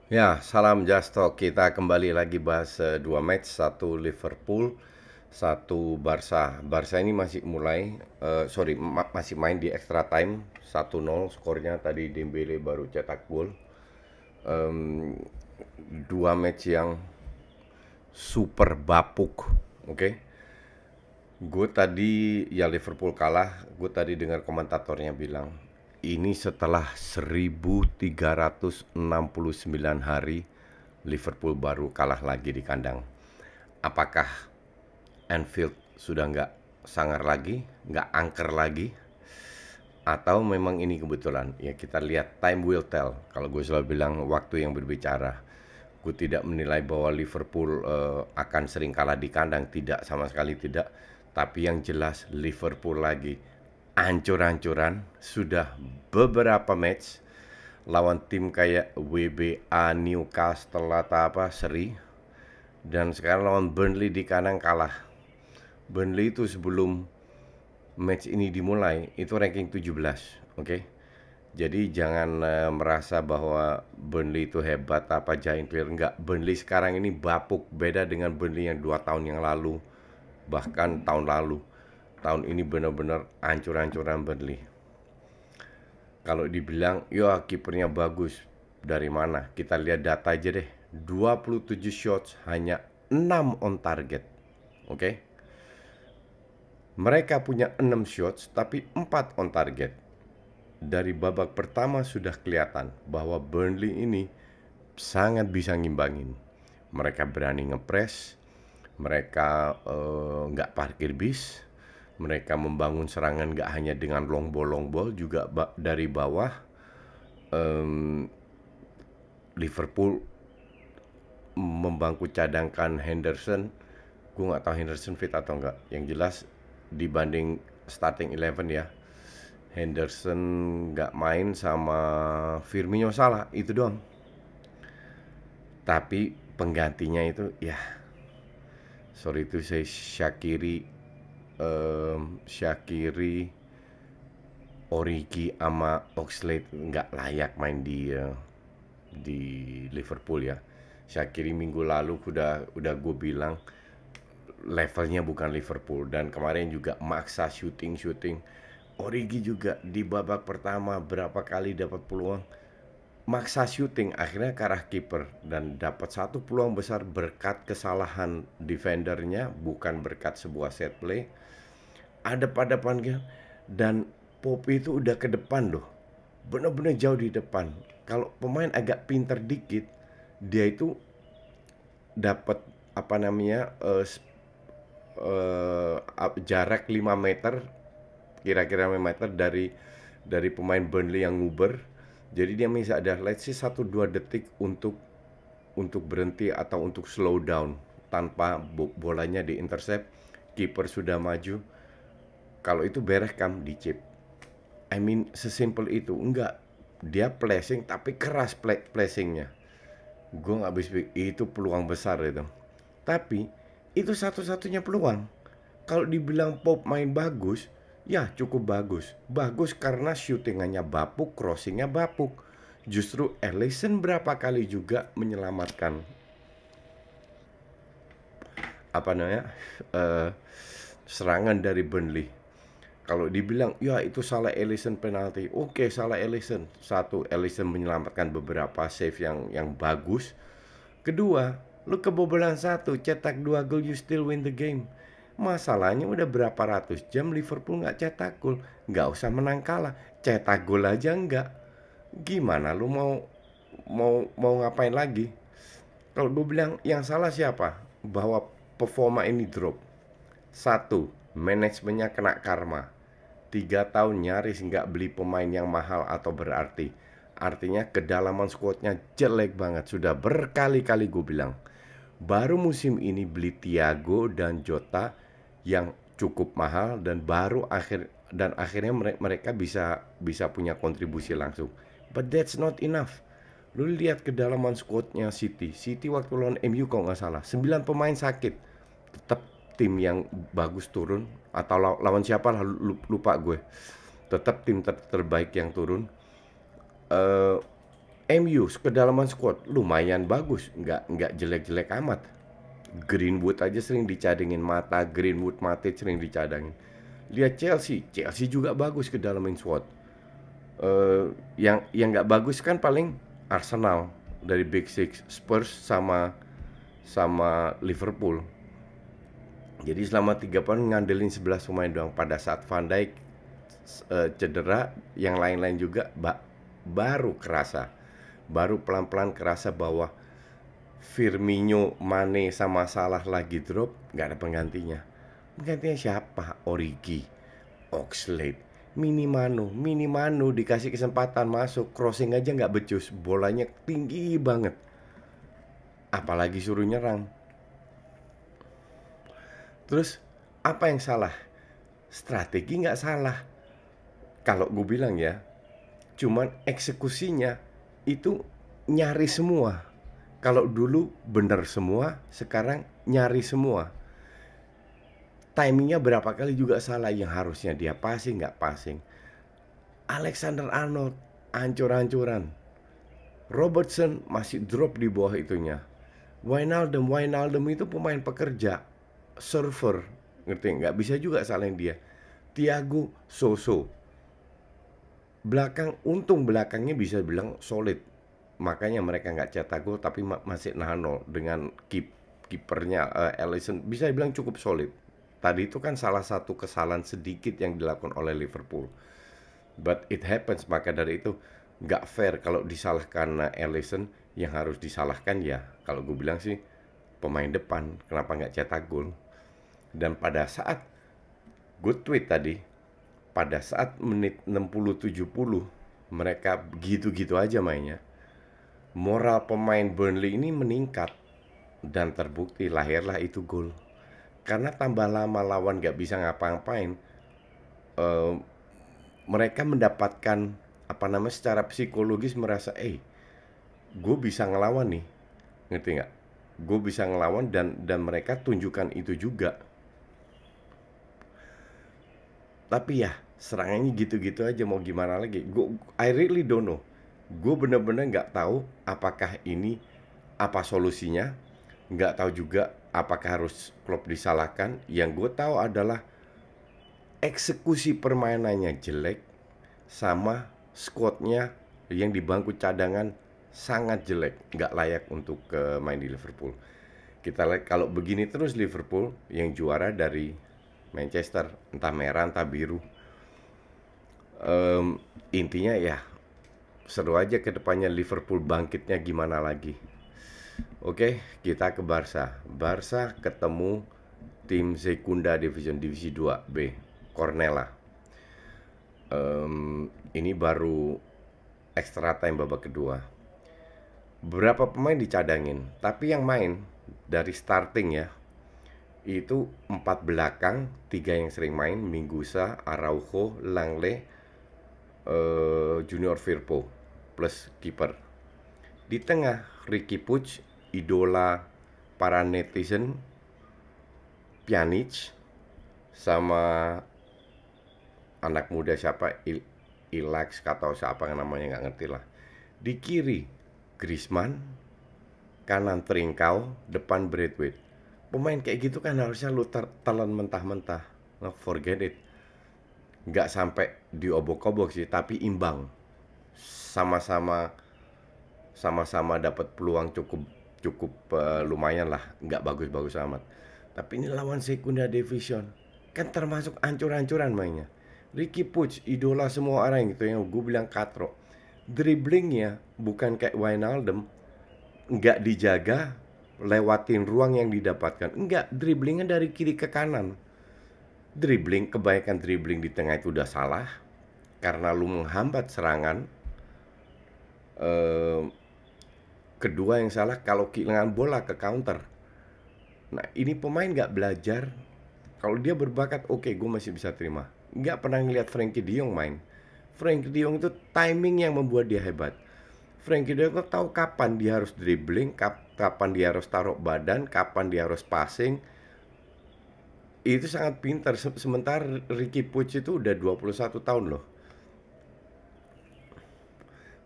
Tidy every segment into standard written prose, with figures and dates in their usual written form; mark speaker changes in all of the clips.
Speaker 1: Ya, salam Justo. Kita kembali lagi bahas dua match, satu Liverpool, satu Barca. Barca ini masih masih main di extra time 1-0 skornya tadi Dembele baru cetak gol. Em, Dua match yang super bapuk, oke? Gue tadi ya Liverpool kalah, gue tadi dengar komentatornya bilang ini setelah 1369 hari Liverpool baru kalah lagi di kandang. Apakah Anfield sudah nggak sangar lagi, nggak angker lagi, atau memang ini kebetulan? Ya kita lihat, time will tell. Kalau gue selalu bilang waktu yang berbicara. Gue tidak menilai bahwa Liverpool akan sering kalah di kandang, tidak, sama sekali tidak. Tapi yang jelas Liverpool lagi ancur-ancuran, sudah beberapa match lawan tim kayak WBA, Newcastle atau apa seri, dan sekarang lawan Burnley di kandang kalah. Burnley itu sebelum match ini dimulai itu ranking 17, oke? Jadi jangan merasa bahwa Burnley itu hebat apa giant player, enggak. Burnley sekarang ini bapuk, beda dengan Burnley yang 2 tahun yang lalu, bahkan tahun lalu. Tahun ini benar-benar ancur-ancuran Burnley. Kalau dibilang, ya kipernya bagus, dari mana? Kita lihat data aja deh. 27 shots, hanya 6 on target. Oke? Mereka punya 6 shots, tapi 4 on target. Dari babak pertama sudah kelihatan bahwa Burnley ini sangat bisa ngimbangin. Mereka berani ngepres, mereka nggak parkir bis, mereka membangun serangan nggak hanya dengan long ball juga dari bawah. Em, Liverpool membangku cadangkan Henderson. Gue nggak tahu Henderson fit atau enggak. Yang jelas dibanding starting 11 ya, Henderson nggak main sama Firmino salah, itu doang. Tapi penggantinya itu ya, sorry itu saya Shaqiri, Origi sama Oxlade nggak layak main di Liverpool ya. Shaqiri minggu lalu udah gue bilang levelnya bukan Liverpool, dan kemarin juga maksa shooting. Origi juga di babak pertama berapa kali dapat peluang maksa shooting, akhirnya ke arah kiper dan dapat satu peluang besar berkat kesalahan defendernya, bukan berkat sebuah set play. Ada pada panggil, dan Popi itu udah ke depan loh, bener-bener jauh di depan. Kalau pemain agak pinter dikit, dia itu dapat apa namanya jarak 5 meter, kira-kira 5 meter dari pemain Burnley yang nguber. Jadi dia bisa ada let's say 1-2 detik untuk berhenti atau untuk slow down tanpa bolanya diintercept. Kiper sudah maju. Kalau itu Bergkamp di chip. I mean sesimpel itu. Enggak, dia flashing tapi keras flashingnya. Gue nggak habis pikir itu peluang besar itu. Tapi itu satu-satunya peluang. Kalau dibilang Pop main bagus, ya cukup bagus. Bagus karena syutingannya bapuk, crossingnya bapuk. Justru Alisson berapa kali juga menyelamatkan apa namanya eh, serangan dari Burnley. Kalau dibilang ya itu salah Alisson penalti, oke, salah Alisson. Satu, Alisson menyelamatkan beberapa save yang bagus. Kedua, lu kebobolan satu, cetak 2 gol, you still win the game. Masalahnya udah berapa ratus jam Liverpool nggak cetak gol. Nggak usah menang kalah, cetak gol aja nggak. Gimana lu mau ngapain lagi? Kalau gue bilang yang salah siapa? Bahwa performa ini drop. Satu, manajemennya kena karma. 3 tahun nyaris nggak beli pemain yang mahal atau berarti. Artinya kedalaman squadnya jelek banget. Sudah berkali-kali gue bilang. Baru musim ini beli Thiago dan Jota yang cukup mahal, dan akhirnya mereka bisa punya kontribusi langsung. But that's not enough. Lu lihat kedalaman squadnya City waktu lawan MU kalau nggak salah 9 pemain sakit, tetap tim yang bagus turun, atau lawan siapa lah lupa gue, tetap tim terbaik yang turun. MU kedalaman squad lumayan bagus, nggak jelek-jelek amat. Greenwood aja sering dicadangin, Mata, Greenwood, Matic sering dicadangin. Lihat Chelsea juga bagus kedalaman squad. Yang nggak bagus kan paling Arsenal dari Big Six, Spurs sama Liverpool. Jadi selama 3 tahun ngandelin 11 pemain doang. Pada saat Van Dijk cedera, yang lain-lain juga baru pelan-pelan kerasa bahwa Firmino, Mane sama Salah lagi drop, nggak ada penggantinya. Penggantinya siapa? Origi, Oxlade, Minimano dikasih kesempatan masuk, crossing aja nggak becus, bolanya tinggi banget. Apalagi suruh nyerang. Terus apa yang salah? Strategi nggak salah. Kalau gue bilang ya, cuman eksekusinya itu nyari semua. Kalau dulu bener semua, sekarang nyari semua. Timingnya berapa kali juga salah, yang harusnya dia passing nggak passing. Alexander Arnold hancur-hancuran. Robertson masih drop di bawah itunya. Wijnaldum itu pemain pekerja, server, ngerti nggak bisa juga salahin dia. Thiago so-so. Belakangnya bisa bilang solid. Makanya mereka nggak cetak gol tapi masih nahan nol dengan kipernya Alisson bisa dibilang cukup solid. Tadi itu kan salah satu kesalahan sedikit yang dilakukan oleh Liverpool. But it happens, maka dari itu nggak fair kalau disalahkan Alisson. Yang harus disalahkan ya, kalau gue bilang sih pemain depan, kenapa nggak cetak gol. Dan pada saat gue tweet tadi, pada saat menit 60-70 mereka gitu-gitu aja mainnya, moral pemain Burnley ini meningkat dan terbukti lahirlah itu gol. Karena tambah lama lawan gak bisa ngapa-ngapain, mereka mendapatkan secara psikologis merasa, gue bisa ngelawan nih, ngerti nggak? Gue bisa ngelawan dan mereka tunjukkan itu juga. Tapi ya serangannya gitu-gitu aja, mau gimana lagi? I really don't know. Gue bener-bener nggak tahu apakah ini apa solusinya. Nggak tahu juga apakah harus Klopp disalahkan. Yang gue tahu adalah eksekusi permainannya jelek, sama squadnya yang di bangku cadangan sangat jelek, nggak layak untuk main di Liverpool. Kita lihat kalau begini terus Liverpool yang juara dari Manchester, entah merah entah biru. Intinya ya seru aja ke depannya Liverpool bangkitnya gimana lagi. Oke, kita ke Barca. Barca ketemu tim Segunda Divisi 2B, Cornella. Ini baru extra time babak kedua. Beberapa pemain dicadangin, tapi yang main dari starting ya, itu 4 belakang, 3 yang sering main, Mingueza, Araujo, Langley, Junior Firpo, plus kiper. Di tengah, Riqui Puig, idola para netizen, Pjanic, sama anak muda siapa, Ilax atau siapa namanya nggak ngerti lah. Di kiri, Griezmann, kanan Trincao, depan Braithwaite. Pemain kayak gitu kan harusnya lu telan mentah-mentah. Nah, forget it. Nggak sampai diobok-obok sih, tapi imbang. Sama-sama dapat peluang cukup lumayan lah, nggak bagus-bagus amat. Tapi ini lawan Segunda Division, kan termasuk ancur-ancuran mainnya. Riqui Puig, idola semua orang gitu, yang gue bilang katro. Dribblingnya bukan kayak Wijnaldum, nggak dijaga, lewatin ruang yang didapatkan. Enggak, dribblingnya dari kiri ke kanan. Kebanyakan dribbling di tengah itu udah salah, karena lu menghambat serangan. Kedua yang salah, kalau kehilangan bola ke counter. Nah, ini pemain nggak belajar. Kalau dia berbakat, oke, gue masih bisa terima. Nggak pernah ngeliat Frenkie de Jong main. Frenkie de Jong itu timing yang membuat dia hebat. Frenkie de Jong tahu kapan dia harus dribbling, kapan dia harus taruh badan, kapan dia harus passing. Itu sangat pintar. Sementara Riqui Puig itu udah 21 tahun loh.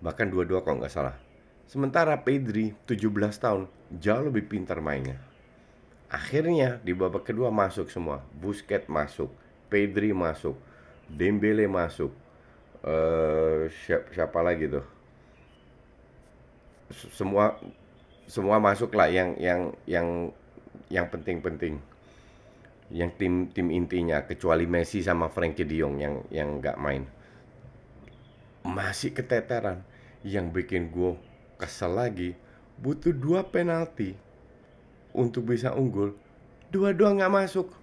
Speaker 1: Bahkan 22 kalau nggak salah. Sementara Pedri 17 tahun jauh lebih pintar mainnya. Akhirnya di babak kedua masuk semua. Busquets masuk, Pedri masuk, Dembele masuk. Siapa lagi tuh? Semua semua masuk lah yang penting-penting. Yang tim intinya kecuali Messi sama Frankie De Jong yang nggak main. Masih keteteran. Yang bikin gue kesel lagi, butuh 2 penalti untuk bisa unggul. Dua-dua nggak masuk.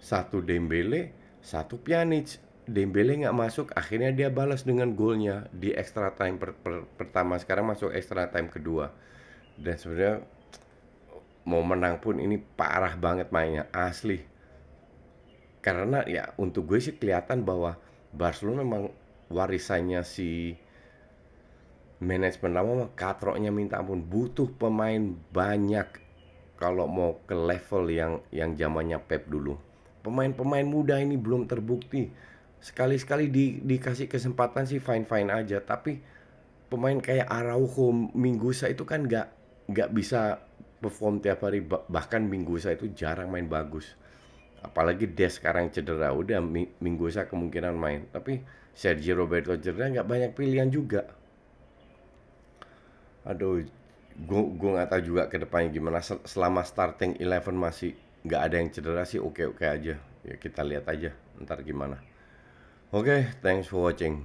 Speaker 1: Satu Dembele, satu Pjanic. Dembele nggak masuk, akhirnya dia balas dengan golnya di extra time pertama. Sekarang masuk extra time kedua. Dan sebenarnya mau menang pun ini parah banget mainnya, asli. Karena ya untuk gue sih kelihatan bahwa Barcelona memang warisannya si manajemen lama mah katroknya minta ampun, butuh pemain banyak kalau mau ke level yang zamannya Pep dulu. Pemain-pemain muda ini belum terbukti. Sekali-sekali dikasih kesempatan sih fine-fine aja, tapi pemain kayak Araujo, Minggusa itu kan nggak bisa perform tiap hari. Bahkan Minggusa itu jarang main bagus. Apalagi Des sekarang cedera, udah Minggusa kemungkinan main. Tapi Sergio Roberto cedera nggak banyak pilihan juga. Aduh, gue nggak tahu juga ke depannya gimana. Selama starting 11 masih nggak ada yang cedera sih, oke-oke aja. Ya kita lihat aja ntar gimana. Oke, thanks for watching.